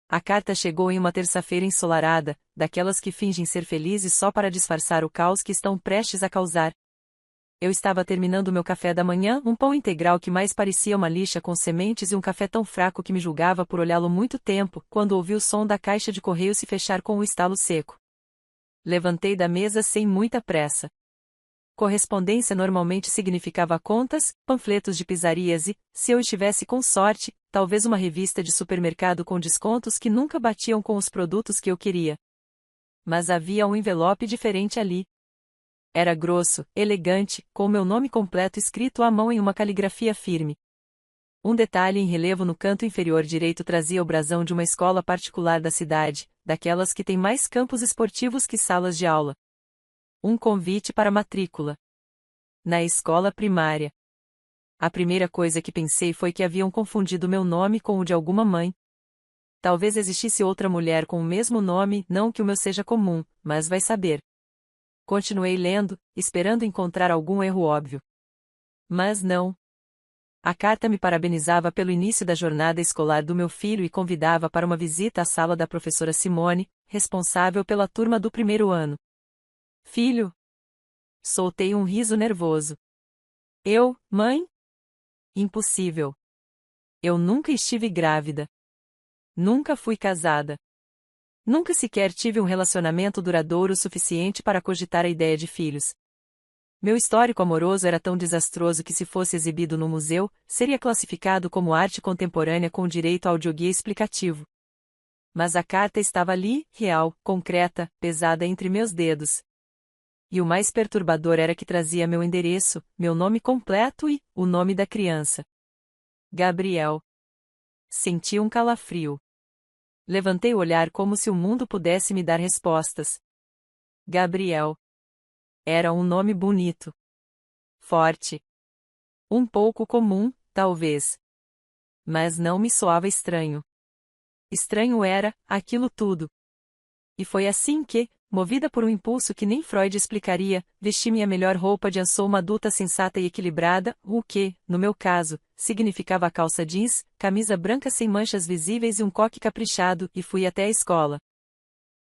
A carta chegou em uma terça-feira ensolarada, daquelas que fingem ser felizes só para disfarçar o caos que estão prestes a causar. Eu estava terminando meu café da manhã, um pão integral que mais parecia uma lixa com sementes e um café tão fraco que me julgava por olhá-lo muito tempo, quando ouvi o som da caixa de correio se fechar com um estalo seco. Levantei da mesa sem muita pressa. Correspondência normalmente significava contas, panfletos de pizzarias e, se eu estivesse com sorte, talvez uma revista de supermercado com descontos que nunca batiam com os produtos que eu queria. Mas havia um envelope diferente ali. Era grosso, elegante, com meu nome completo escrito à mão em uma caligrafia firme. Um detalhe em relevo no canto inferior direito trazia o brasão de uma escola particular da cidade, daquelas que têm mais campos esportivos que salas de aula. Um convite para matrícula. Na escola primária. A primeira coisa que pensei foi que haviam confundido meu nome com o de alguma mãe. Talvez existisse outra mulher com o mesmo nome, não que o meu seja comum, mas vai saber. Continuei lendo, esperando encontrar algum erro óbvio. Mas não. A carta me parabenizava pelo início da jornada escolar do meu filho e convidava para uma visita à sala da professora Simone, responsável pela turma do primeiro ano. Filho? Soltei um riso nervoso. Eu, mãe? Impossível. Eu nunca estive grávida. Nunca fui casada. Nunca sequer tive um relacionamento duradouro o suficiente para cogitar a ideia de filhos. Meu histórico amoroso era tão desastroso que, se fosse exibido no museu, seria classificado como arte contemporânea com direito a audioguia explicativo. Mas a carta estava ali, real, concreta, pesada entre meus dedos. E o mais perturbador era que trazia meu endereço, meu nome completo e o nome da criança. Gabriel. Senti um calafrio. Levantei o olhar como se o mundo pudesse me dar respostas. Gabriel. Era um nome bonito. Forte. Um pouco comum, talvez. Mas não me soava estranho. Estranho era, aquilo tudo. E foi assim que, movida por um impulso que nem Freud explicaria, vesti minha melhor roupa de sou uma adulta sensata e equilibrada, o que, no meu caso, significava calça jeans, camisa branca sem manchas visíveis e um coque caprichado, e fui até a escola.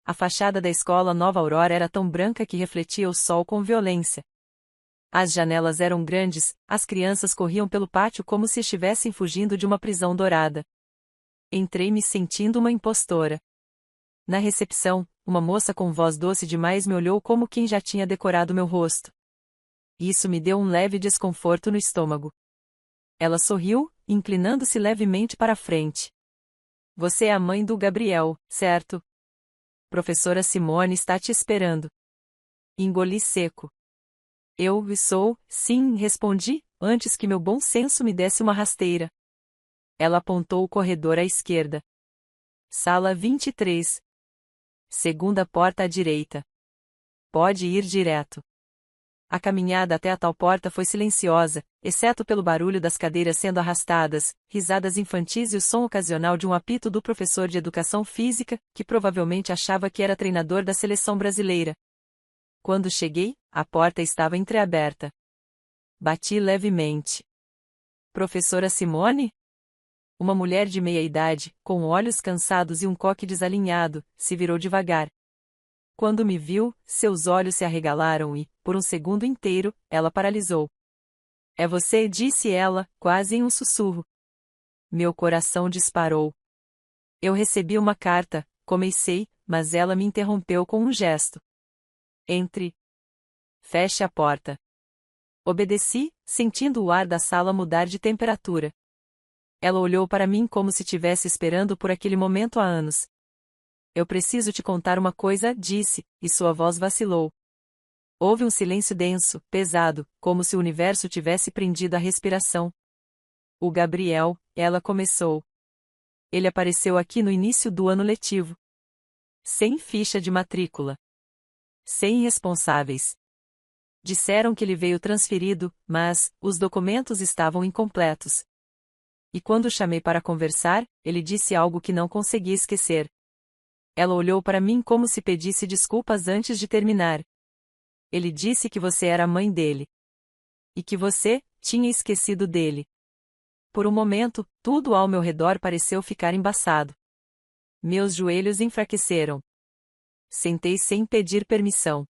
A fachada da escola Nova Aurora era tão branca que refletia o sol com violência. As janelas eram grandes, as crianças corriam pelo pátio como se estivessem fugindo de uma prisão dourada. Entrei me sentindo uma impostora. Na recepção, uma moça com voz doce demais me olhou como quem já tinha decorado meu rosto. Isso me deu um leve desconforto no estômago. Ela sorriu, inclinando-se levemente para a frente. Você é a mãe do Gabriel, certo? Professora Simone está te esperando. Engoli seco. Eu sou, sim, respondi, antes que meu bom senso me desse uma rasteira. Ela apontou o corredor à esquerda. Sala 23. Segunda porta à direita. Pode ir direto. A caminhada até a tal porta foi silenciosa, exceto pelo barulho das cadeiras sendo arrastadas, risadas infantis e o som ocasional de um apito do professor de educação física, que provavelmente achava que era treinador da seleção brasileira. Quando cheguei, a porta estava entreaberta. Bati levemente. Professora Simone? Uma mulher de meia idade, com olhos cansados e um coque desalinhado, se virou devagar. Quando me viu, seus olhos se arregalaram e, por um segundo inteiro, ela paralisou. É você, disse ela, quase em um sussurro. Meu coração disparou. Eu recebi uma carta, comecei, mas ela me interrompeu com um gesto. Entre. Feche a porta. Obedeci, sentindo o ar da sala mudar de temperatura. Ela olhou para mim como se estivesse esperando por aquele momento há anos. Eu preciso te contar uma coisa, disse, e sua voz vacilou. Houve um silêncio denso, pesado, como se o universo tivesse prendido a respiração. O Gabriel, ela começou. Ele apareceu aqui no início do ano letivo. Sem ficha de matrícula. Sem responsáveis. Disseram que ele veio transferido, mas os documentos estavam incompletos. E quando chamei para conversar, ele disse algo que não consegui esquecer. Ela olhou para mim como se pedisse desculpas antes de terminar. Ele disse que você era a mãe dele. E que você tinha esquecido dele. Por um momento, tudo ao meu redor pareceu ficar embaçado. Meus joelhos enfraqueceram. Sentei sem pedir permissão.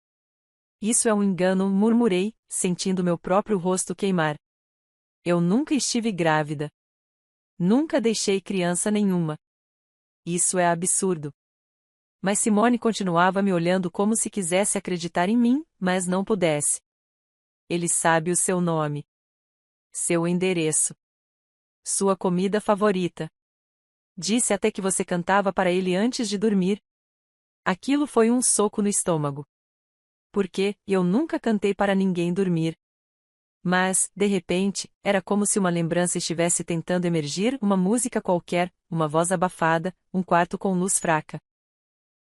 Isso é um engano, murmurei, sentindo meu próprio rosto queimar. Eu nunca estive grávida. Nunca deixei criança nenhuma. Isso é absurdo. Mas Simone continuava me olhando como se quisesse acreditar em mim, mas não pudesse. Ele sabe o seu nome. Seu endereço. Sua comida favorita. Disse até que você cantava para ele antes de dormir. Aquilo foi um soco no estômago. Porque eu nunca cantei para ninguém dormir. Mas, de repente, era como se uma lembrança estivesse tentando emergir, uma música qualquer, uma voz abafada, um quarto com luz fraca.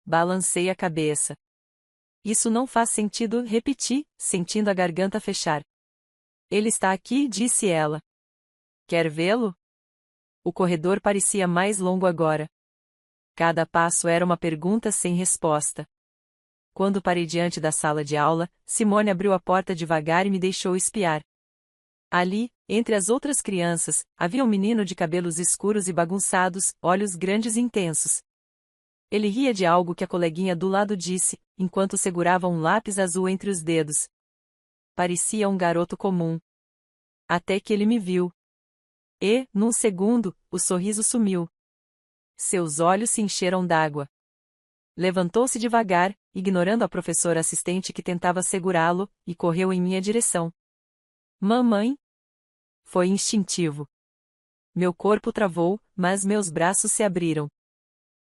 Balancei a cabeça. Isso não faz sentido, repeti, sentindo a garganta fechar. Ele está aqui, disse ela. Quer vê-lo? O corredor parecia mais longo agora. Cada passo era uma pergunta sem resposta. Quando parei diante da sala de aula, Simone abriu a porta devagar e me deixou espiar. Ali, entre as outras crianças, havia um menino de cabelos escuros e bagunçados, olhos grandes e intensos. Ele ria de algo que a coleguinha do lado disse, enquanto segurava um lápis azul entre os dedos. Parecia um garoto comum. Até que ele me viu. E, num segundo, o sorriso sumiu. Seus olhos se encheram d'água. Levantou-se devagar, ignorando a professora assistente que tentava segurá-lo, e correu em minha direção. Mamãe? Foi instintivo. Meu corpo travou, mas meus braços se abriram.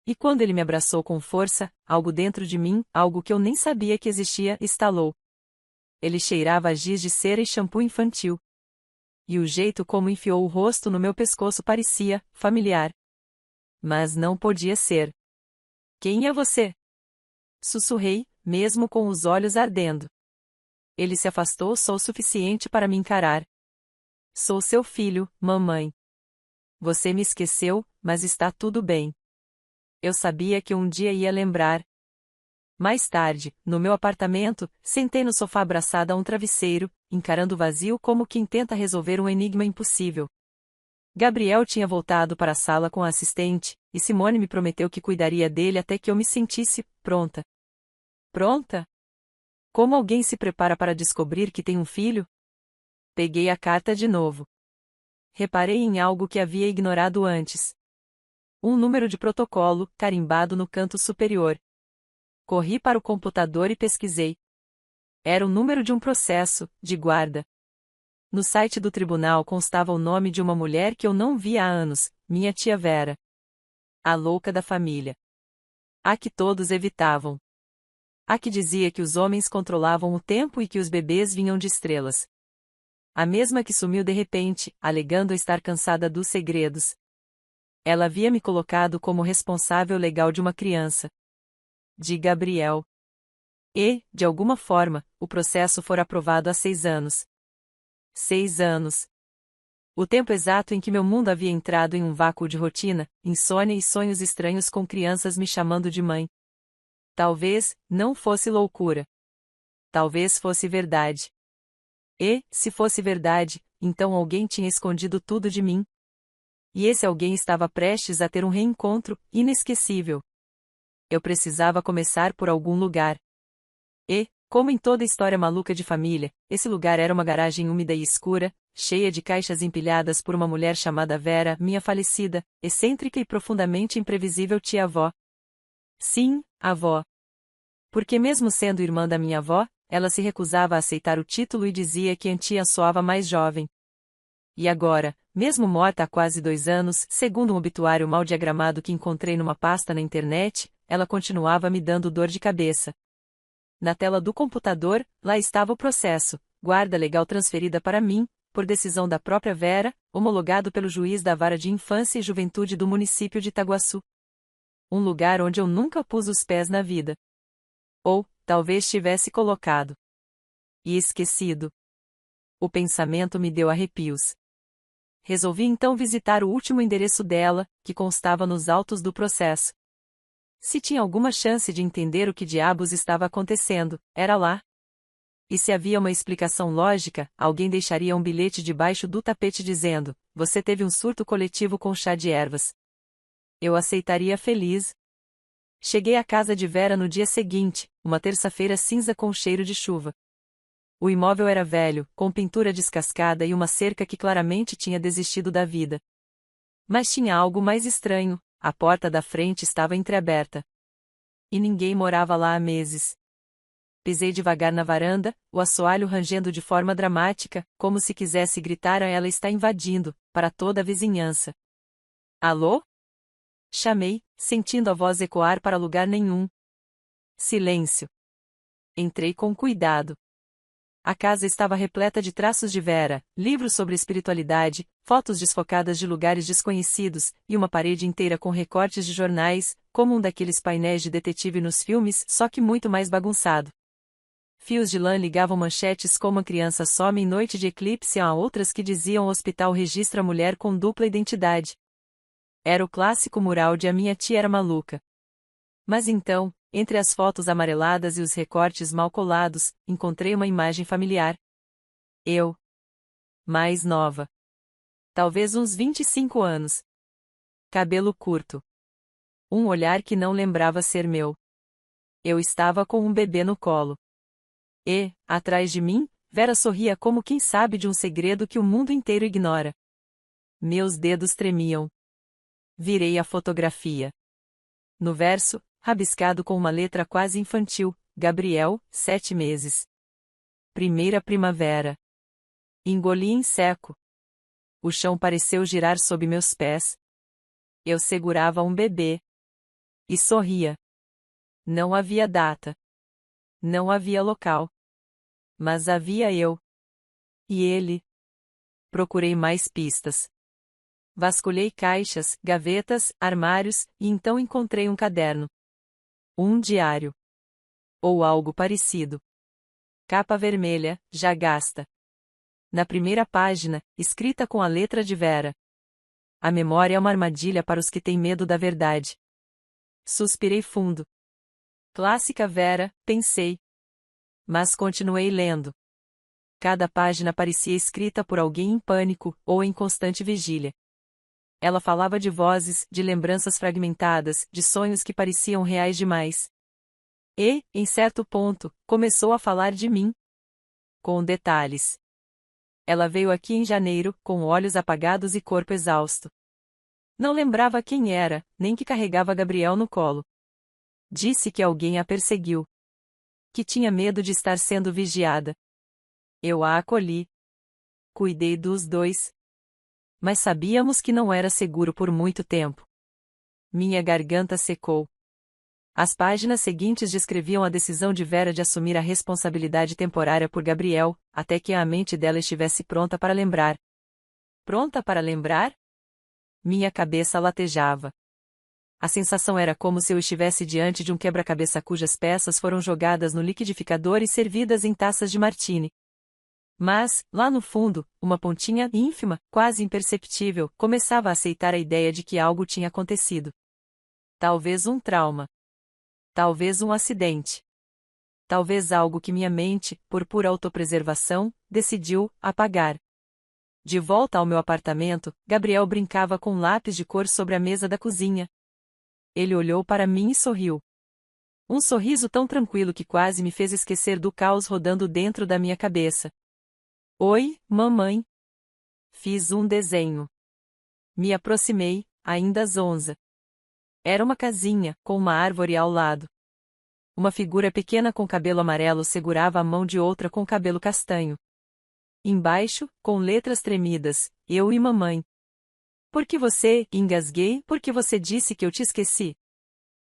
E quando ele me abraçou com força, algo dentro de mim, algo que eu nem sabia que existia, estalou. Ele cheirava a giz de cera e shampoo infantil. E o jeito como enfiou o rosto no meu pescoço parecia familiar. Mas não podia ser. Quem é você? Sussurrei, mesmo com os olhos ardendo. Ele se afastou só o suficiente para me encarar. Sou seu filho, mamãe. Você me esqueceu, mas está tudo bem. Eu sabia que um dia ia lembrar. Mais tarde, no meu apartamento, sentei no sofá abraçada a um travesseiro, encarando o vazio como quem tenta resolver um enigma impossível. Gabriel tinha voltado para a sala com a assistente, e Simone me prometeu que cuidaria dele até que eu me sentisse pronta. Pronta? Como alguém se prepara para descobrir que tem um filho? Peguei a carta de novo. Reparei em algo que havia ignorado antes. Um número de protocolo, carimbado no canto superior. Corri para o computador e pesquisei. Era o número de um processo, de guarda. No site do tribunal constava o nome de uma mulher que eu não via há anos, minha tia Vera. A louca da família. A que todos evitavam. A que dizia que os homens controlavam o tempo e que os bebês vinham de estrelas. A mesma que sumiu de repente, alegando estar cansada dos segredos. Ela havia me colocado como responsável legal de uma criança. De Gabriel. E, de alguma forma, o processo fora aprovado há 6 anos. 6 anos. O tempo exato em que meu mundo havia entrado em um vácuo de rotina, insônia e sonhos estranhos com crianças me chamando de mãe. Talvez, não fosse loucura. Talvez fosse verdade. E, se fosse verdade, então alguém tinha escondido tudo de mim. E esse alguém estava prestes a ter um reencontro inesquecível. Eu precisava começar por algum lugar. E, como em toda história maluca de família, esse lugar era uma garagem úmida e escura, cheia de caixas empilhadas por uma mulher chamada Vera, minha falecida, excêntrica e profundamente imprevisível tia-avó. Sim, avó. Porque mesmo sendo irmã da minha avó, ela se recusava a aceitar o título e dizia que a tia soava mais jovem. E agora, mesmo morta há quase 2 anos, segundo um obituário mal diagramado que encontrei numa pasta na internet, ela continuava me dando dor de cabeça. Na tela do computador, lá estava o processo, guarda legal transferida para mim, por decisão da própria Vera, homologado pelo juiz da Vara de Infância e Juventude do município de Itaguaçu. Um lugar onde eu nunca pus os pés na vida. Ou, talvez tivesse colocado. E esquecido. O pensamento me deu arrepios. Resolvi então visitar o último endereço dela, que constava nos autos do processo. Se tinha alguma chance de entender o que diabos estava acontecendo, era lá. E se havia uma explicação lógica, alguém deixaria um bilhete debaixo do tapete dizendo: você teve um surto coletivo com chá de ervas. Eu aceitaria feliz. Cheguei à casa de Vera no dia seguinte, uma terça-feira cinza com cheiro de chuva. O imóvel era velho, com pintura descascada e uma cerca que claramente tinha desistido da vida. Mas tinha algo mais estranho: a porta da frente estava entreaberta. E ninguém morava lá há meses. Pisei devagar na varanda, o assoalho rangendo de forma dramática, como se quisesse gritar a ela está invadindo, para toda a vizinhança. Alô? Chamei, sentindo a voz ecoar para lugar nenhum. Silêncio. Entrei com cuidado. A casa estava repleta de traços de Vera, livros sobre espiritualidade, fotos desfocadas de lugares desconhecidos, e uma parede inteira com recortes de jornais, como um daqueles painéis de detetive nos filmes, só que muito mais bagunçado. Fios de lã ligavam manchetes como a criança some em noite de eclipse a outras que diziam o hospital registra mulher com dupla identidade. Era o clássico mural de A Minha Tia Era Maluca. Mas então, entre as fotos amareladas e os recortes mal colados, encontrei uma imagem familiar. Eu. Mais nova. Talvez uns 25 anos. Cabelo curto. Um olhar que não lembrava ser meu. Eu estava com um bebê no colo. E, atrás de mim, Vera sorria como quem sabe de um segredo que o mundo inteiro ignora. Meus dedos tremiam. Virei a fotografia. No verso, rabiscado com uma letra quase infantil, Gabriel, 7 meses. Primeira primavera. Engoli em seco. O chão pareceu girar sob meus pés. Eu segurava um bebê. E sorria. Não havia data. Não havia local. Mas havia eu. E ele. Procurei mais pistas. Vasculhei caixas, gavetas, armários, e então encontrei um caderno. Um diário. Ou algo parecido. Capa vermelha, já gasta. Na primeira página, escrita com a letra de Vera. A memória é uma armadilha para os que têm medo da verdade. Suspirei fundo. Clássica Vera, pensei. Mas continuei lendo. Cada página parecia escrita por alguém em pânico, ou em constante vigília. Ela falava de vozes, de lembranças fragmentadas, de sonhos que pareciam reais demais. E, em certo ponto, começou a falar de mim. Com detalhes. Ela veio aqui em janeiro, com olhos apagados e corpo exausto. Não lembrava quem era, nem que carregava Gabriel no colo. Disse que alguém a perseguiu. Que tinha medo de estar sendo vigiada. Eu a acolhi. Cuidei dos dois. Mas sabíamos que não era seguro por muito tempo. Minha garganta secou. As páginas seguintes descreviam a decisão de Vera de assumir a responsabilidade temporária por Gabriel, até que a mente dela estivesse pronta para lembrar. Pronta para lembrar? Minha cabeça latejava. A sensação era como se eu estivesse diante de um quebra-cabeça cujas peças foram jogadas no liquidificador e servidas em taças de martini. Mas, lá no fundo, uma pontinha ínfima, quase imperceptível, começava a aceitar a ideia de que algo tinha acontecido. Talvez um trauma. Talvez um acidente. Talvez algo que minha mente, por pura autopreservação, decidiu apagar. De volta ao meu apartamento, Gabriel brincava com um lápis de cor sobre a mesa da cozinha. Ele olhou para mim e sorriu. Um sorriso tão tranquilo que quase me fez esquecer do caos rodando dentro da minha cabeça. Oi, mamãe. Fiz um desenho. Me aproximei, ainda zonza. Era uma casinha, com uma árvore ao lado. Uma figura pequena com cabelo amarelo segurava a mão de outra com cabelo castanho. Embaixo, com letras tremidas, eu e mamãe. Por que você, engasguei, por que você disse que eu te esqueci?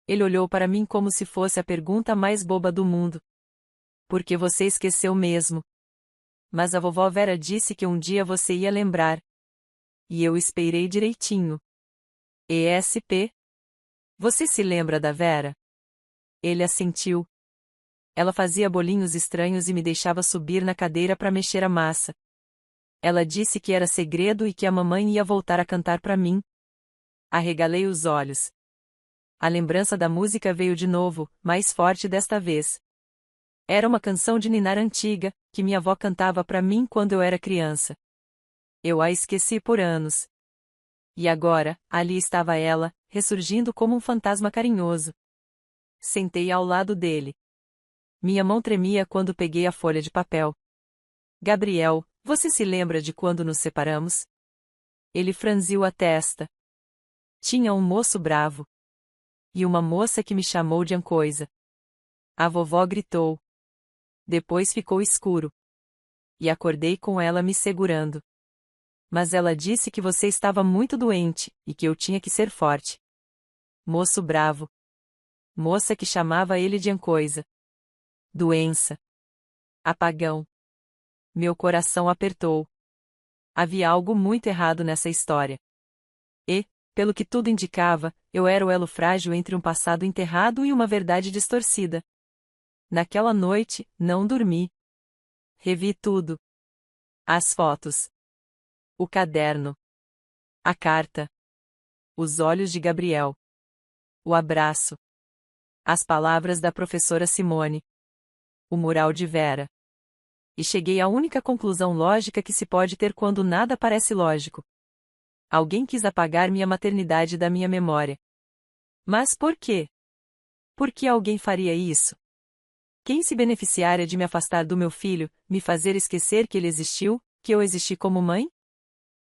Ele olhou para mim como se fosse a pergunta mais boba do mundo. Por que você esqueceu mesmo? Mas a vovó Vera disse que um dia você ia lembrar. E eu esperei direitinho. ESP? Você se lembra da Vera? Ele assentiu. Ela fazia bolinhos estranhos e me deixava subir na cadeira para mexer a massa. Ela disse que era segredo e que a mamãe ia voltar a cantar para mim. Arregalei os olhos. A lembrança da música veio de novo, mais forte desta vez. Era uma canção de ninar antiga, que minha avó cantava para mim quando eu era criança. Eu a esqueci por anos. E agora, ali estava ela, ressurgindo como um fantasma carinhoso. Sentei ao lado dele. Minha mão tremia quando peguei a folha de papel. Gabriel, você se lembra de quando nos separamos? Ele franziu a testa. Tinha um moço bravo. E uma moça que me chamou de ancoisa. A vovó gritou. Depois ficou escuro. E acordei com ela me segurando. Mas ela disse que você estava muito doente, e que eu tinha que ser forte. Moço bravo. Moça que chamava ele de ancoisa. Doença. Apagão. Meu coração apertou. Havia algo muito errado nessa história. E, pelo que tudo indicava, eu era o elo frágil entre um passado enterrado e uma verdade distorcida. Naquela noite, não dormi. Revi tudo. As fotos. O caderno. A carta. Os olhos de Gabriel. O abraço. As palavras da professora Simone. O mural de Vera. E cheguei à única conclusão lógica que se pode ter quando nada parece lógico. Alguém quis apagar minha maternidade da minha memória. Mas por quê? Por que alguém faria isso? Quem se beneficiaria de me afastar do meu filho, me fazer esquecer que ele existiu, que eu existi como mãe?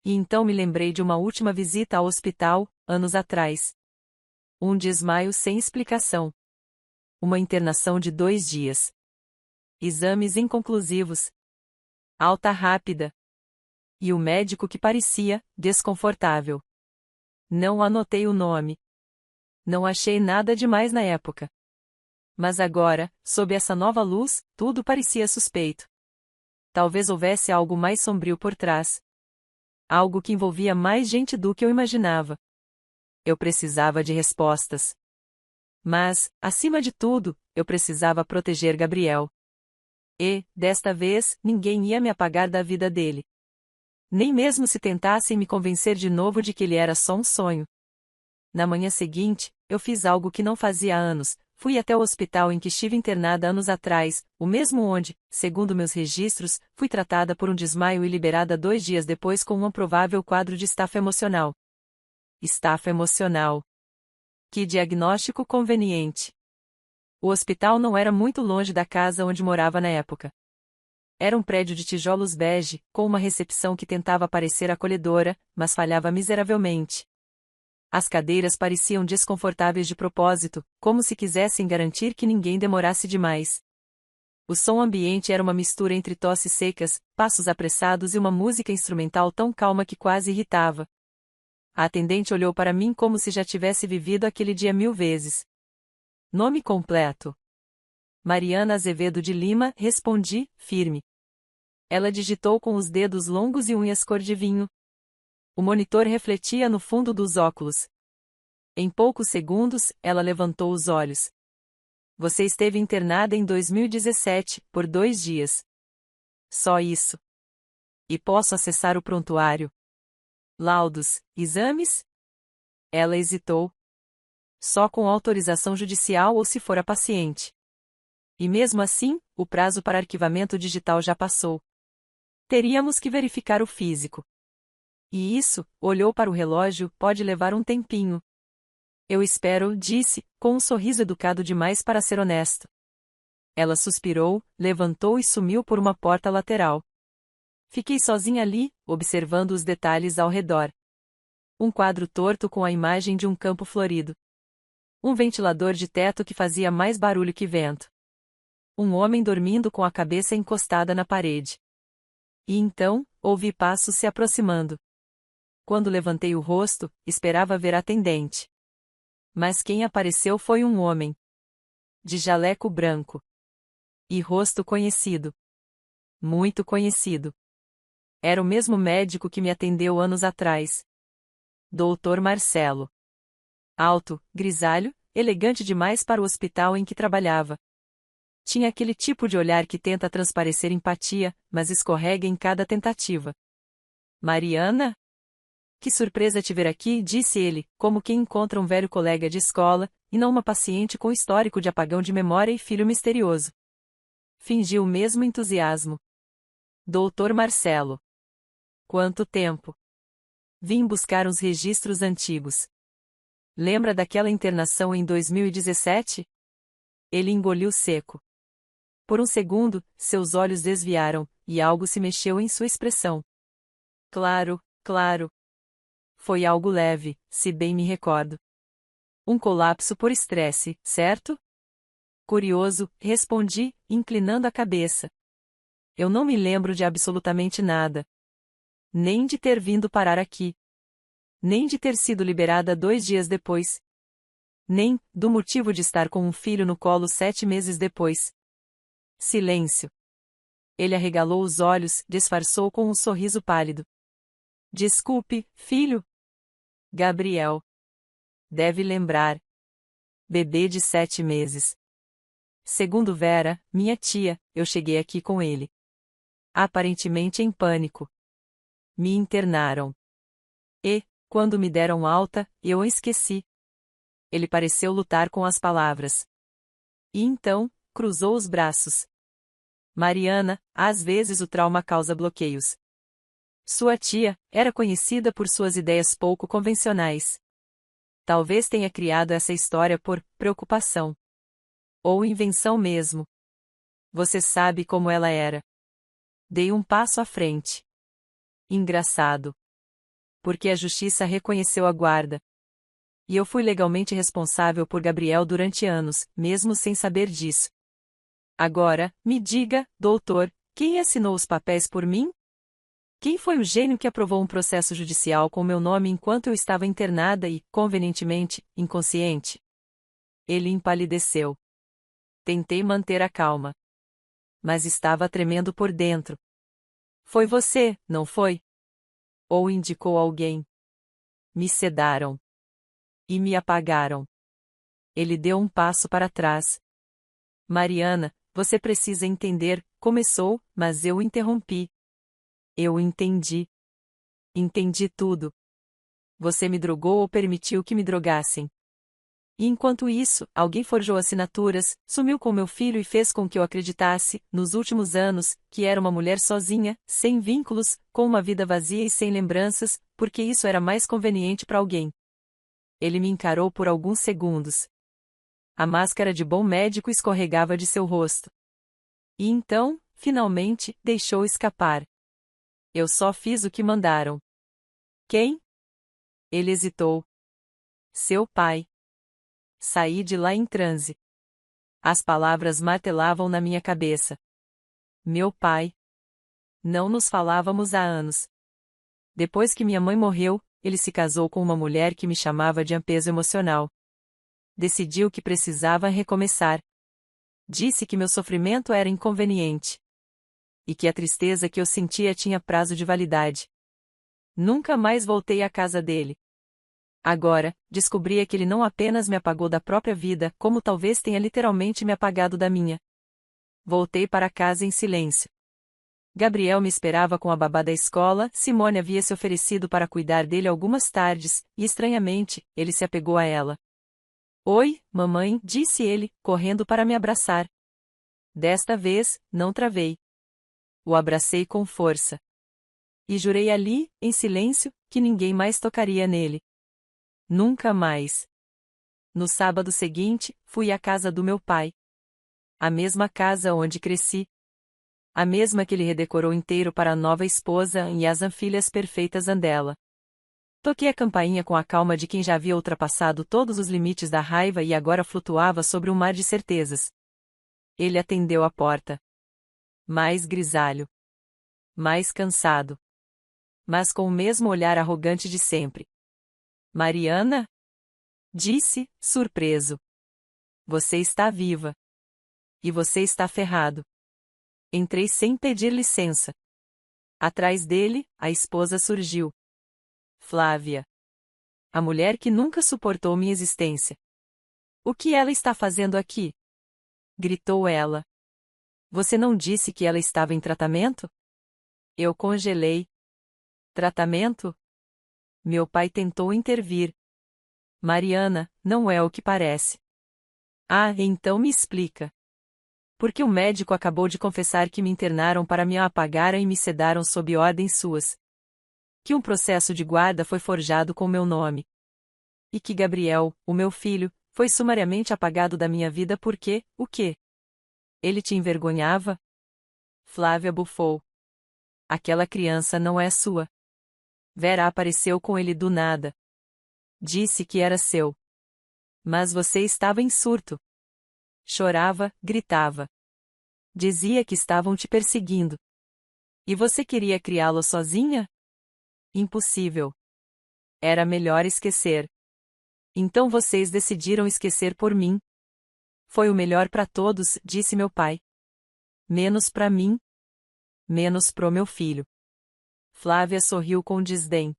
E então me lembrei de uma última visita ao hospital, anos atrás. Um desmaio sem explicação. Uma internação de 2 dias. Exames inconclusivos. Alta rápida. E o médico que parecia desconfortável. Não anotei o nome. Não achei nada demais na época. Mas agora, sob essa nova luz, tudo parecia suspeito. Talvez houvesse algo mais sombrio por trás. Algo que envolvia mais gente do que eu imaginava. Eu precisava de respostas. Mas, acima de tudo, eu precisava proteger Gabriel. E, desta vez, ninguém ia me apagar da vida dele. Nem mesmo se tentassem me convencer de novo de que ele era só um sonho. Na manhã seguinte, eu fiz algo que não fazia há anos. Fui até o hospital em que estive internada anos atrás, o mesmo onde, segundo meus registros, fui tratada por um desmaio e liberada 2 dias depois com um provável quadro de estafa emocional. Estafa emocional. Que diagnóstico conveniente. O hospital não era muito longe da casa onde morava na época. Era um prédio de tijolos bege, com uma recepção que tentava parecer acolhedora, mas falhava miseravelmente. As cadeiras pareciam desconfortáveis de propósito, como se quisessem garantir que ninguém demorasse demais. O som ambiente era uma mistura entre tosses secas, passos apressados e uma música instrumental tão calma que quase irritava. A atendente olhou para mim como se já tivesse vivido aquele dia 1000 vezes. Nome completo: Mariana Azevedo de Lima, respondi, firme. Ela digitou com os dedos longos e unhas cor de vinho. O monitor refletia no fundo dos óculos. Em poucos segundos, ela levantou os olhos. Você esteve internada em 2017, por 2 dias. Só isso. E posso acessar o prontuário? Laudos, exames? Ela hesitou. Só com autorização judicial ou se for a paciente. E mesmo assim, o prazo para arquivamento digital já passou. Teríamos que verificar o físico. E isso, olhou para o relógio, pode levar um tempinho. Eu espero, disse, com um sorriso educado demais para ser honesto. Ela suspirou, levantou e sumiu por uma porta lateral. Fiquei sozinha ali, observando os detalhes ao redor. Um quadro torto com a imagem de um campo florido. Um ventilador de teto que fazia mais barulho que vento. Um homem dormindo com a cabeça encostada na parede. E então, ouvi passos se aproximando. Quando levantei o rosto, esperava ver a atendente. Mas quem apareceu foi um homem. De jaleco branco. E rosto conhecido. Muito conhecido. Era o mesmo médico que me atendeu anos atrás. Doutor Marcelo. Alto, grisalho, elegante demais para o hospital em que trabalhava. Tinha aquele tipo de olhar que tenta transparecer empatia, mas escorrega em cada tentativa. Mariana? Que surpresa te ver aqui, disse ele, como quem encontra um velho colega de escola, e não uma paciente com histórico de apagão de memória e filho misterioso. Fingiu o mesmo entusiasmo. Doutor Marcelo. Quanto tempo! Vim buscar uns registros antigos. Lembra daquela internação em 2017? Ele engoliu seco. Por um segundo, seus olhos desviaram, e algo se mexeu em sua expressão. Claro, claro. Foi algo leve, se bem me recordo. Um colapso por estresse, certo? Curioso, respondi, inclinando a cabeça. Eu não me lembro de absolutamente nada. Nem de ter vindo parar aqui. Nem de ter sido liberada 2 dias depois. Nem do motivo de estar com um filho no colo 7 meses depois. Silêncio. Ele arregalou os olhos, disfarçou com um sorriso pálido. Desculpe, filho. Gabriel. Deve lembrar. Bebê de 7 meses. Segundo Vera, minha tia, eu cheguei aqui com ele. Aparentemente em pânico. Me internaram. E, quando me deram alta, eu o esqueci. Ele pareceu lutar com as palavras. E então, cruzou os braços. Mariana, às vezes o trauma causa bloqueios. Sua tia era conhecida por suas ideias pouco convencionais. Talvez tenha criado essa história por preocupação. Ou invenção mesmo. Você sabe como ela era. Dei um passo à frente. Engraçado. Porque a justiça reconheceu a guarda. E eu fui legalmente responsável por Gabriel durante anos, mesmo sem saber disso. Agora, me diga, doutor, quem assinou os papéis por mim? Quem foi o gênio que aprovou um processo judicial com meu nome enquanto eu estava internada e, convenientemente, inconsciente? Ele empalideceu. Tentei manter a calma. Mas estava tremendo por dentro. Foi você, não foi? Ou indicou alguém? Me sedaram. E me apagaram. Ele deu um passo para trás. Mariana, você precisa entender, começou, mas eu o interrompi. Eu entendi. Entendi tudo. Você me drogou ou permitiu que me drogassem. E enquanto isso, alguém forjou assinaturas, sumiu com meu filho e fez com que eu acreditasse, nos últimos anos, que era uma mulher sozinha, sem vínculos, com uma vida vazia e sem lembranças, porque isso era mais conveniente para alguém. Ele me encarou por alguns segundos. A máscara de bom médico escorregava de seu rosto. E então, finalmente, deixou escapar. Eu só fiz o que mandaram. Quem? Ele hesitou. Seu pai. Saí de lá em transe. As palavras martelavam na minha cabeça. Meu pai. Não nos falávamos há anos. Depois que minha mãe morreu, ele se casou com uma mulher que me chamava de peso emocional. Decidiu que precisava recomeçar. Disse que meu sofrimento era inconveniente. E que a tristeza que eu sentia tinha prazo de validade. Nunca mais voltei à casa dele. Agora, descobria que ele não apenas me apagou da própria vida, como talvez tenha literalmente me apagado da minha. Voltei para casa em silêncio. Gabriel me esperava com a babá da escola, Simone havia se oferecido para cuidar dele algumas tardes, e estranhamente, ele se apegou a ela. Oi, mamãe, disse ele, correndo para me abraçar. Desta vez, não travei. O abracei com força. E jurei ali, em silêncio, que ninguém mais tocaria nele. Nunca mais. No sábado seguinte, fui à casa do meu pai. A mesma casa onde cresci. A mesma que ele redecorou inteiro para a nova esposa e as filhas perfeitas dela. Toquei a campainha com a calma de quem já havia ultrapassado todos os limites da raiva e agora flutuava sobre um mar de certezas. Ele atendeu a porta. Mais grisalho. Mais cansado. Mas com o mesmo olhar arrogante de sempre. Mariana? Disse, surpreso. Você está viva. E você está ferrado. Entrei sem pedir licença. Atrás dele, a esposa surgiu. Flávia. A mulher que nunca suportou minha existência. O que ela está fazendo aqui? Gritou ela. Você não disse que ela estava em tratamento? Eu congelei. Tratamento? Meu pai tentou intervir. Mariana, não é o que parece. Ah, então me explica. Porque o médico acabou de confessar que me internaram para me apagar e me sedaram sob ordens suas. Que um processo de guarda foi forjado com meu nome. E que Gabriel, o meu filho, Foi sumariamente apagado da minha vida porque, o quê? Ele te envergonhava? Flávia bufou. Aquela criança não é sua. Vera apareceu com ele do nada. Disse que era seu. Mas você estava em surto. Chorava, gritava. Dizia que estavam te perseguindo. E você queria criá-lo sozinha? Impossível. Era melhor esquecer. Então vocês decidiram esquecer por mim. Foi o melhor para todos, disse meu pai. Menos para mim. Menos pro meu filho. Flávia sorriu com desdém.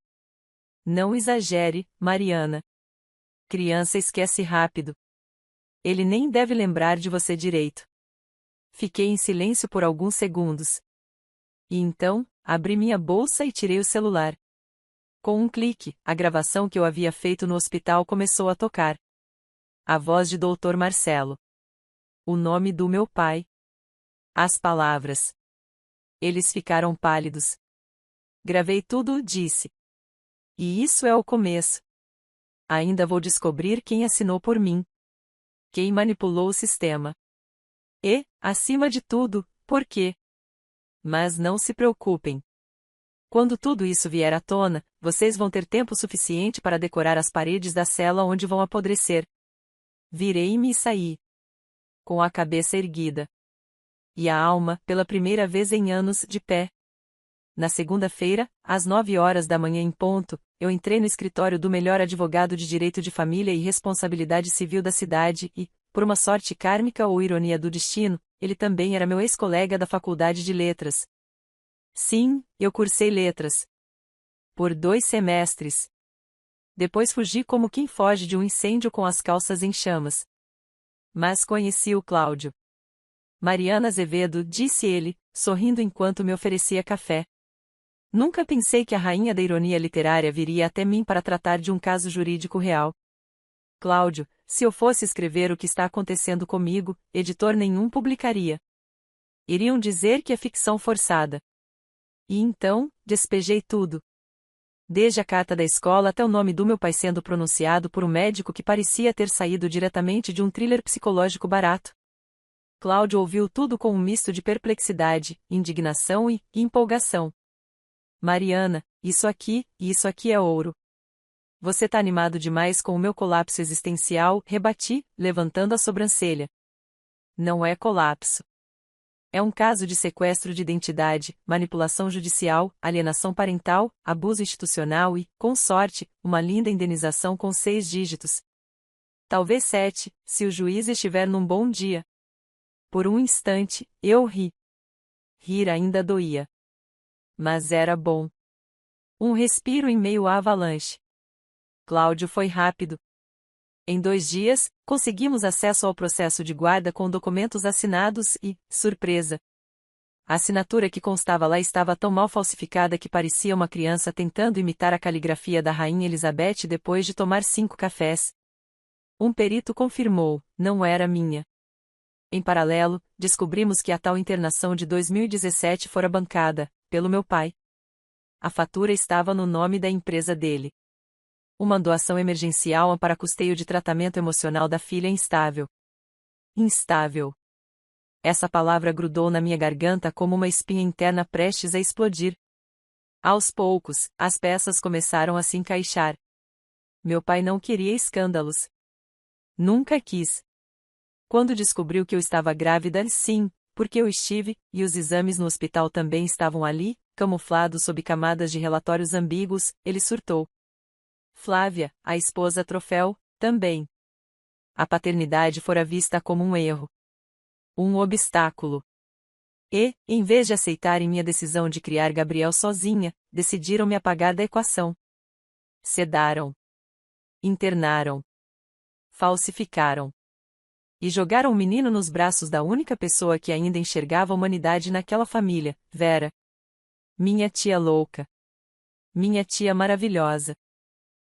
Não exagere, Mariana. Criança esquece rápido. Ele nem deve lembrar de você direito. Fiquei em silêncio por alguns segundos. E então, abri minha bolsa e tirei o celular. Com um clique, a gravação que eu havia feito no hospital começou a tocar. A voz de Dr. Marcelo. O nome do meu pai. As palavras. Eles ficaram pálidos. Gravei tudo, disse. E isso é o começo. Ainda vou descobrir quem assinou por mim. Quem manipulou o sistema. E, acima de tudo, por quê? Mas não se preocupem. Quando tudo isso vier à tona, vocês vão ter tempo suficiente para decorar as paredes da cela onde vão apodrecer. Virei-me e saí. Com a cabeça erguida. E a alma, pela primeira vez em anos, de pé. Na segunda-feira, às 9 horas da manhã em ponto, eu entrei no escritório do melhor advogado de direito de família e responsabilidade civil da cidade e, por uma sorte kármica ou ironia do destino, ele também era meu ex-colega da faculdade de letras. Sim, eu cursei letras. Por 2 semestres. Depois fugi como quem foge de um incêndio com as calças em chamas. Mas conheci o Cláudio. Mariana Azevedo, disse ele, sorrindo enquanto me oferecia café. Nunca pensei que a rainha da ironia literária viria até mim para tratar de um caso jurídico real. Cláudio, se eu fosse escrever o que está acontecendo comigo, editor nenhum publicaria. Iriam dizer que é ficção forçada. E então, despejei tudo. Desde a carta da escola até o nome do meu pai sendo pronunciado por um médico que parecia ter saído diretamente de um thriller psicológico barato. Cláudio ouviu tudo com um misto de perplexidade, indignação e empolgação. Mariana, isso aqui é ouro. Você tá animado demais com o meu colapso existencial, rebati, levantando a sobrancelha. Não é colapso. É um caso de sequestro de identidade, manipulação judicial, alienação parental, abuso institucional e, com sorte, uma linda indenização com 6 dígitos. Talvez 7, se o juiz estiver num bom dia. Por um instante, eu ri. Rir ainda doía. Mas era bom. Um respiro em meio à avalanche. Cláudio foi rápido. Em 2 dias, conseguimos acesso ao processo de guarda com documentos assinados e, surpresa! A assinatura que constava lá estava tão mal falsificada que parecia uma criança tentando imitar a caligrafia da Rainha Elizabeth depois de tomar 5 cafés. Um perito confirmou, não era minha. Em paralelo, descobrimos que a tal internação de 2017 fora bancada, pelo meu pai. A fatura estava no nome da empresa dele. Uma doação emergencial para custeio de tratamento emocional da filha instável. Instável. Essa palavra grudou na minha garganta como uma espinha interna prestes a explodir. Aos poucos, as peças começaram a se encaixar. Meu pai não queria escândalos. Nunca quis. Quando descobriu que eu estava grávida, sim, porque eu estive, e os exames no hospital também estavam ali, camuflados sob camadas de relatórios ambíguos, ele surtou. Flávia, a esposa troféu, também. A paternidade fora vista como um erro. Um obstáculo. E, em vez de aceitarem minha decisão de criar Gabriel sozinha, decidiram me apagar da equação. Sedaram. Internaram. Falsificaram. E jogaram o menino nos braços da única pessoa que ainda enxergava a humanidade naquela família, Vera. Minha tia louca. Minha tia maravilhosa.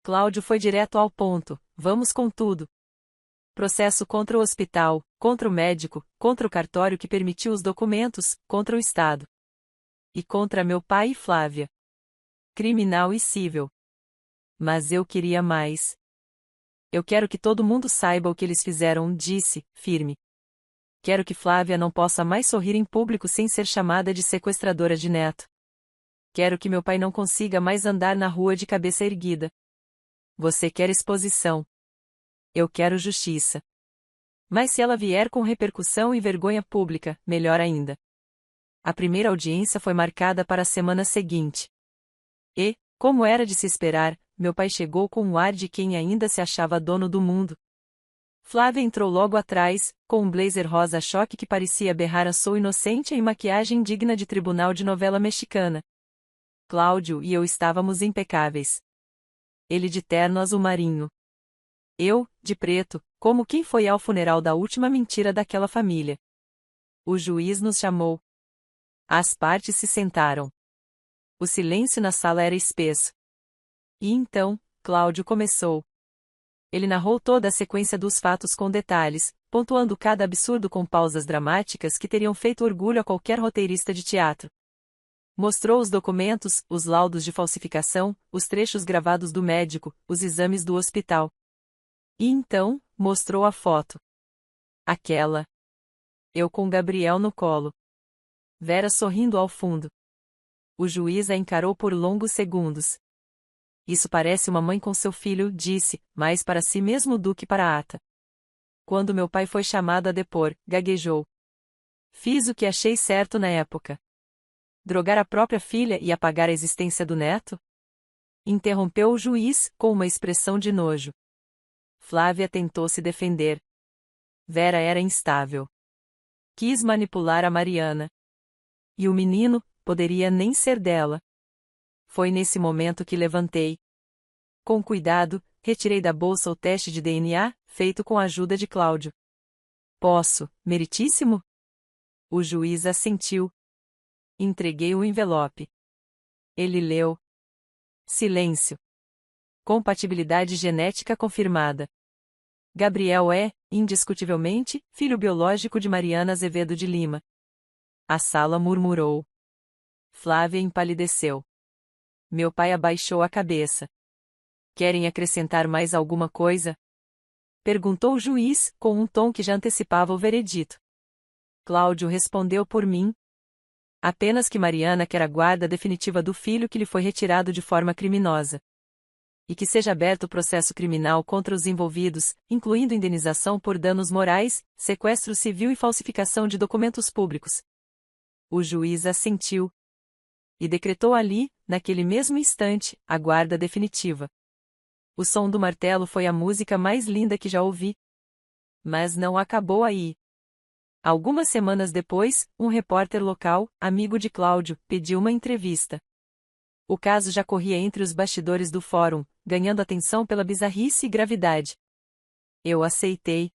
Cláudio foi direto ao ponto, vamos com tudo. Processo contra o hospital, contra o médico, contra o cartório que permitiu os documentos, contra o Estado. E contra meu pai e Flávia. Criminal e cível. Mas eu queria mais. Eu quero que todo mundo saiba o que eles fizeram, disse, firme. Quero que Flávia não possa mais sorrir em público sem ser chamada de sequestradora de neto. Quero que meu pai não consiga mais andar na rua de cabeça erguida. Você quer exposição. Eu quero justiça. Mas se ela vier com repercussão e vergonha pública, melhor ainda. A primeira audiência foi marcada para a semana seguinte. E, como era de se esperar, meu pai chegou com um ar de quem ainda se achava dono do mundo. Flávia entrou logo atrás, com um blazer rosa-choque que parecia berrar a sou inocente em maquiagem digna de tribunal de novela mexicana. Cláudio e eu estávamos impecáveis. Ele de terno azul marinho. Eu, de preto, como quem foi ao funeral da última mentira daquela família. O juiz nos chamou. As partes se sentaram. O silêncio na sala era espesso. E então, Cláudio começou. Ele narrou toda a sequência dos fatos com detalhes, pontuando cada absurdo com pausas dramáticas que teriam feito orgulho a qualquer roteirista de teatro. Mostrou os documentos, os laudos de falsificação, os trechos gravados do médico, os exames do hospital. E então, mostrou a foto. Aquela. Eu com Gabriel no colo. Vera sorrindo ao fundo. O juiz a encarou por longos segundos. Isso parece uma mãe com seu filho, disse, mais para si mesmo do que para a ata. Quando meu pai foi chamado a depor, gaguejou. Fiz o que achei certo na época. Drogar a própria filha e apagar a existência do neto? Interrompeu o juiz, com uma expressão de nojo. Flávia tentou se defender. Vera era instável. Quis manipular a Mariana. E o menino, poderia nem ser dela. Foi nesse momento que levantei. Com cuidado, retirei da bolsa o teste de DNA, feito com a ajuda de Cláudio. Posso, meritíssimo? O juiz assentiu. Entreguei o envelope. Ele leu. Silêncio. Compatibilidade genética confirmada. Gabriel é, indiscutivelmente, filho biológico de Mariana Azevedo de Lima. A sala murmurou. Flávia empalideceu. Meu pai abaixou a cabeça. Querem acrescentar mais alguma coisa? Perguntou o juiz, com um tom que já antecipava o veredito. Cláudio respondeu por mim. Apenas que Mariana quer a guarda definitiva do filho que lhe foi retirado de forma criminosa. E que seja aberto processo criminal contra os envolvidos, incluindo indenização por danos morais, sequestro civil e falsificação de documentos públicos. O juiz assentiu. E decretou ali, naquele mesmo instante, a guarda definitiva. O som do martelo foi a música mais linda que já ouvi. Mas não acabou aí. Algumas semanas depois, um repórter local, amigo de Cláudio, pediu uma entrevista. O caso já corria entre os bastidores do fórum, ganhando atenção pela bizarrice e gravidade. Eu aceitei.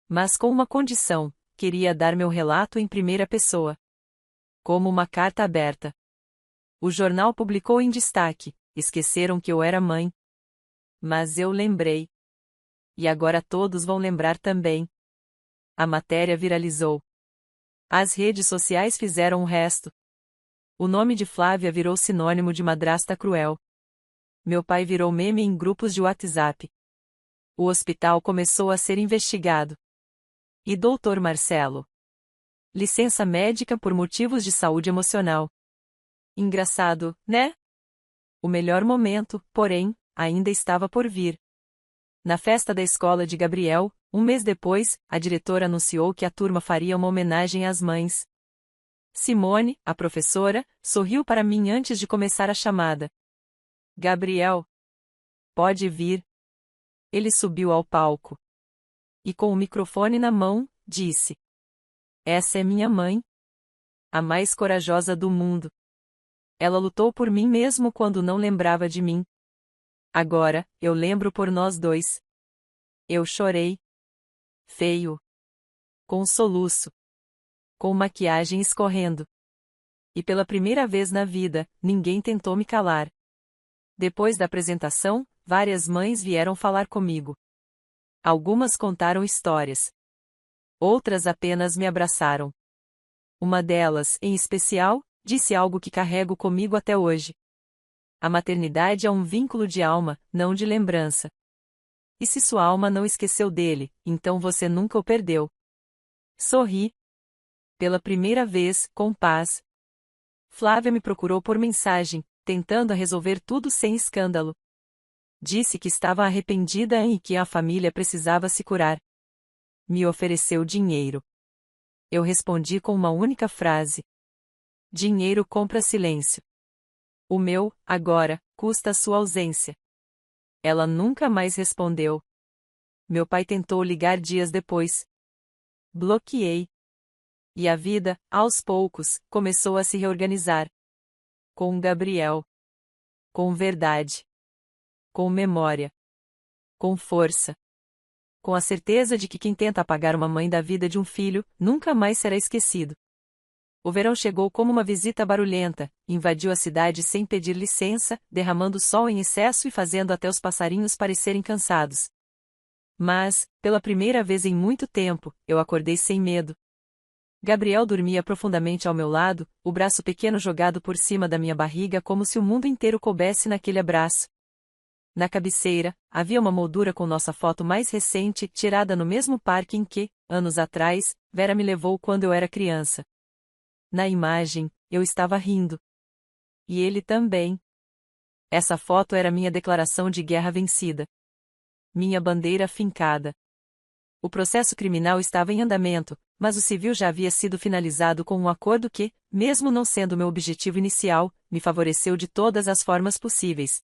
Mas com uma condição: queria dar meu relato em primeira pessoa. Como uma carta aberta. O jornal publicou em destaque: esqueceram que eu era mãe. Mas eu lembrei. E agora todos vão lembrar também. A matéria viralizou. As redes sociais fizeram o resto. O nome de Flávia virou sinônimo de madrasta cruel. Meu pai virou meme em grupos de WhatsApp. O hospital começou a ser investigado. E Dr. Marcelo? Licença médica por motivos de saúde emocional. Engraçado, né? O melhor momento, porém, ainda estava por vir. Na festa da escola de Gabriel, um mês depois, a diretora anunciou que a turma faria uma homenagem às mães. Simone, a professora, sorriu para mim antes de começar a chamada. Gabriel. Pode vir. Ele subiu ao palco. E com o microfone na mão, disse: Essa é minha mãe. A mais corajosa do mundo. Ela lutou por mim mesmo quando não lembrava de mim. Agora, eu lembro por nós dois. Eu chorei. Feio. Com soluço. Com maquiagem escorrendo. E pela primeira vez na vida, ninguém tentou me calar. Depois da apresentação, várias mães vieram falar comigo. Algumas contaram histórias. Outras apenas me abraçaram. Uma delas, em especial, disse algo que carrego comigo até hoje. A maternidade é um vínculo de alma, não de lembrança. E se sua alma não esqueceu dele, então você nunca o perdeu. Sorri. Pela primeira vez, com paz. Flávia me procurou por mensagem, tentando resolver tudo sem escândalo. Disse que estava arrependida e que a família precisava se curar. Me ofereceu dinheiro. Eu respondi com uma única frase. Dinheiro compra silêncio. O meu, agora, custa sua ausência. Ela nunca mais respondeu. Meu pai tentou ligar dias depois. Bloqueei. E a vida, aos poucos, começou a se reorganizar. Com Gabriel. Com verdade. Com memória. Com força. Com a certeza de que quem tenta apagar uma mãe da vida de um filho, nunca mais será esquecido. O verão chegou como uma visita barulhenta, invadiu a cidade sem pedir licença, derramando sol em excesso e fazendo até os passarinhos parecerem cansados. Mas, pela primeira vez em muito tempo, eu acordei sem medo. Gabriel dormia profundamente ao meu lado, o braço pequeno jogado por cima da minha barriga como se o mundo inteiro coubesse naquele abraço. Na cabeceira, havia uma moldura com nossa foto mais recente, tirada no mesmo parque em que, anos atrás, Vera me levou quando eu era criança. Na imagem, eu estava rindo. E ele também. Essa foto era minha declaração de guerra vencida. Minha bandeira fincada. O processo criminal estava em andamento, mas o civil já havia sido finalizado com um acordo que, mesmo não sendo meu objetivo inicial, me favoreceu de todas as formas possíveis.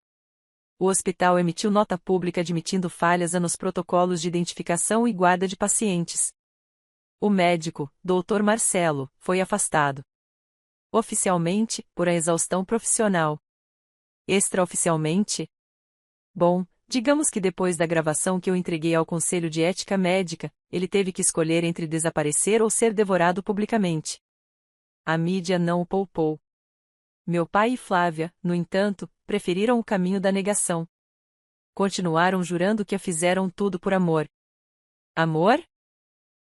O hospital emitiu nota pública admitindo falhas nos protocolos de identificação e guarda de pacientes. O médico, Dr. Marcelo, foi afastado. Oficialmente, por a exaustão profissional. Extraoficialmente? Bom, digamos que depois da gravação que eu entreguei ao Conselho de Ética Médica, ele teve que escolher entre desaparecer ou ser devorado publicamente. A mídia não o poupou. Meu pai e Flávia, no entanto, preferiram o caminho da negação. Continuaram jurando que a fizeram tudo por amor. Amor?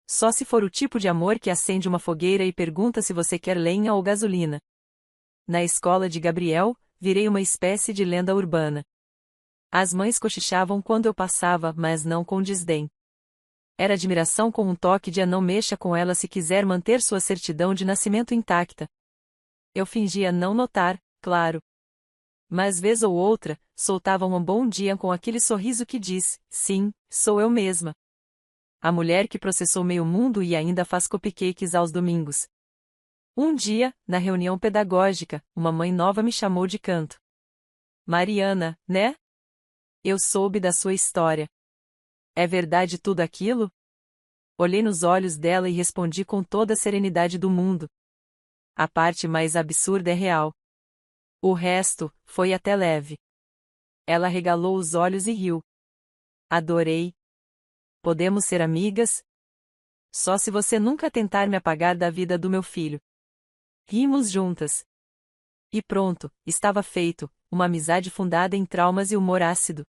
Só se for o tipo de amor que acende uma fogueira e pergunta se você quer lenha ou gasolina. Na escola de Gabriel, virei uma espécie de lenda urbana. As mães cochichavam quando eu passava, mas não com desdém. Era admiração com um toque de não mexa com ela se quiser manter sua certidão de nascimento intacta. Eu fingia não notar, claro. Mas vez ou outra, soltava um bom dia com aquele sorriso que diz, sim, sou eu mesma. A mulher que processou meio mundo e ainda faz cupcakes aos domingos. Um dia, na reunião pedagógica, uma mãe nova me chamou de canto. Mariana, né? Eu soube da sua história. É verdade tudo aquilo? Olhei nos olhos dela e respondi com toda a serenidade do mundo. A parte mais absurda é real. O resto, foi até leve. Ela regalou os olhos e riu. Adorei. Podemos ser amigas? Só se você nunca tentar me apagar da vida do meu filho. Rimos juntas. E pronto, estava feito, uma amizade fundada em traumas e humor ácido.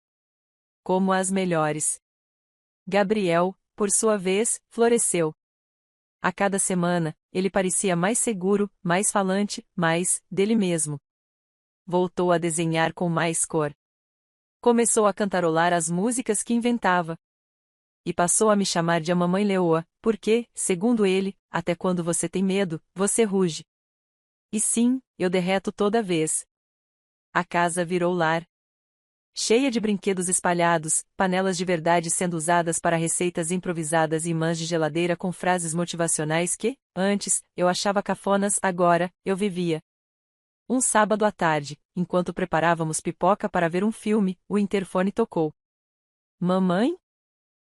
Como as melhores. Gabriel, por sua vez, floresceu. A cada semana, ele parecia mais seguro, mais falante, mais, dele mesmo. Voltou a desenhar com mais cor. Começou a cantarolar as músicas que inventava. E passou a me chamar de a Mamãe Leoa, porque, segundo ele, até quando você tem medo, você ruge. E sim, eu derreto toda vez. A casa virou lar. Cheia de brinquedos espalhados, panelas de verdade sendo usadas para receitas improvisadas e imãs de geladeira com frases motivacionais que, antes, eu achava cafonas, agora, eu vivia. Um sábado à tarde, enquanto preparávamos pipoca para ver um filme, o interfone tocou. Mamãe?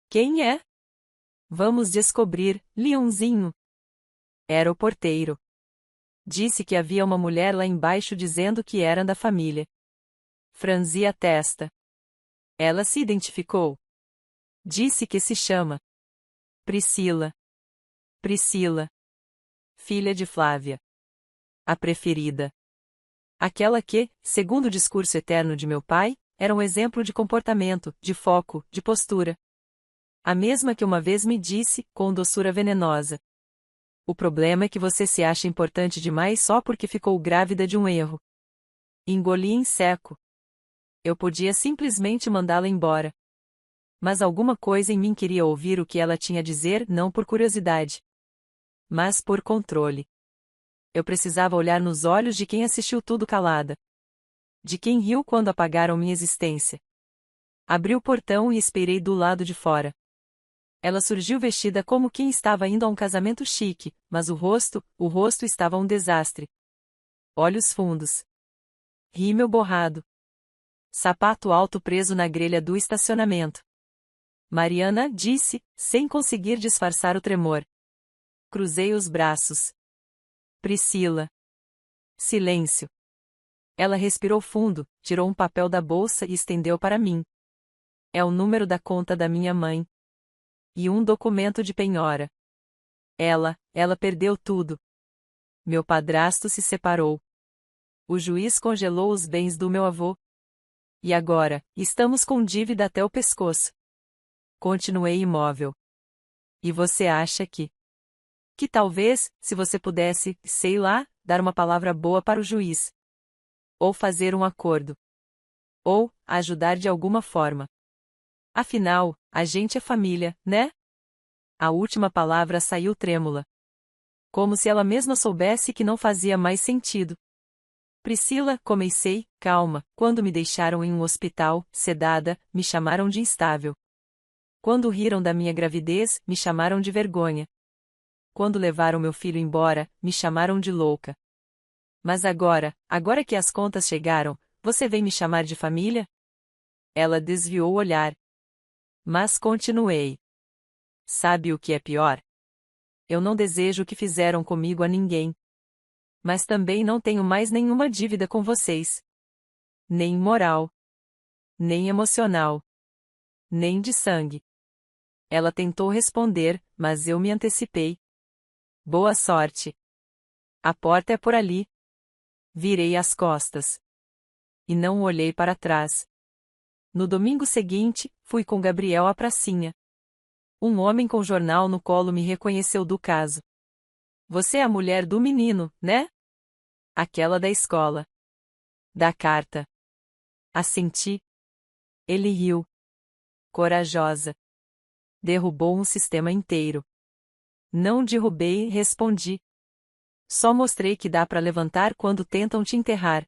Quem é? Vamos descobrir, Leãozinho. Era o porteiro. Disse que havia uma mulher lá embaixo dizendo que era da família. Franzi a testa. Ela se identificou. Disse que se chama Priscila. Priscila. Filha de Flávia. A preferida. Aquela que, segundo o discurso eterno de meu pai, era um exemplo de comportamento, de foco, de postura. A mesma que uma vez me disse, com doçura venenosa. O problema é que você se acha importante demais só porque ficou grávida de um erro. Engoli em seco. Eu podia simplesmente mandá-la embora. Mas alguma coisa em mim queria ouvir o que ela tinha a dizer, não por curiosidade, mas por controle. Eu precisava olhar nos olhos de quem assistiu tudo calada. De quem riu quando apagaram minha existência. Abri o portão e esperei do lado de fora. Ela surgiu vestida como quem estava indo a um casamento chique, mas o rosto estava um desastre. Olhos fundos. Rímel borrado. Sapato alto preso na grelha do estacionamento. Mariana disse, sem conseguir disfarçar o tremor. Cruzei os braços. Priscila. Silêncio. Ela respirou fundo, tirou um papel da bolsa e estendeu para mim. É o número da conta da minha mãe. E um documento de penhora. Ela perdeu tudo. Meu padrasto se separou. O juiz congelou os bens do meu avô. E agora, estamos com dívida até o pescoço. Continuei imóvel. E você acha que talvez, se você pudesse, sei lá, dar uma palavra boa para o juiz. Ou fazer um acordo. Ou, ajudar de alguma forma. Afinal, a gente é família, né? A última palavra saiu trêmula. Como se ela mesma soubesse que não fazia mais sentido. Priscila, comecei, calma, quando me deixaram em um hospital, sedada, me chamaram de instável. Quando riram da minha gravidez, me chamaram de vergonha. Quando levaram meu filho embora, me chamaram de louca. Mas agora que as contas chegaram, você vem me chamar de família? Ela desviou o olhar. Mas continuei. Sabe o que é pior? Eu não desejo o que fizeram comigo a ninguém. Mas também não tenho mais nenhuma dívida com vocês. Nem moral. Nem emocional. Nem de sangue. Ela tentou responder, mas eu me antecipei. Boa sorte. A porta é por ali. Virei as costas. E não olhei para trás. No domingo seguinte, fui com Gabriel à pracinha. Um homem com jornal no colo me reconheceu do caso. Você é a mulher do menino, né? Aquela da escola. Da carta. Assenti. Ele riu. Corajosa. Derrubou um sistema inteiro. Não derrubei, respondi. Só mostrei que dá para levantar quando tentam te enterrar.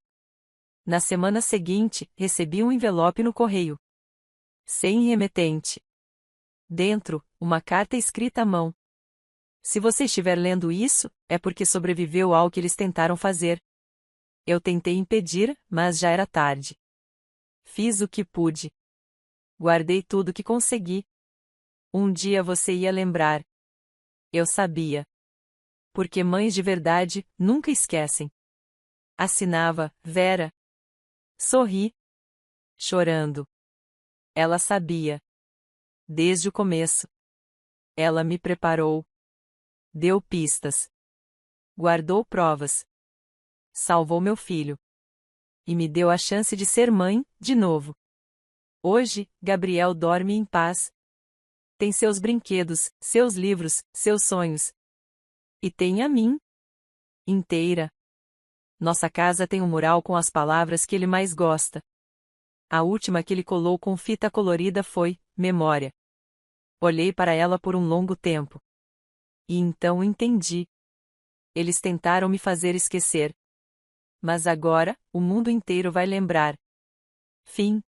Na semana seguinte, recebi um envelope no correio. Sem remetente. Dentro, uma carta escrita à mão. Se você estiver lendo isso, é porque sobreviveu ao que eles tentaram fazer. Eu tentei impedir, mas já era tarde. Fiz o que pude. Guardei tudo que consegui. Um dia você ia lembrar. Eu sabia. Porque mães de verdade nunca esquecem. Assinava, Vera. Sorri. Chorando. Ela sabia. Desde o começo. Ela me preparou. Deu pistas. Guardou provas. Salvou meu filho. E me deu a chance de ser mãe, de novo. Hoje, Gabriel dorme em paz. Tem seus brinquedos, seus livros, seus sonhos. E tem a mim. Inteira. Nossa casa tem um mural com as palavras que ele mais gosta. A última que ele colou com fita colorida foi memória. Olhei para ela por um longo tempo. E então entendi. Eles tentaram me fazer esquecer. Mas agora, o mundo inteiro vai lembrar. Fim.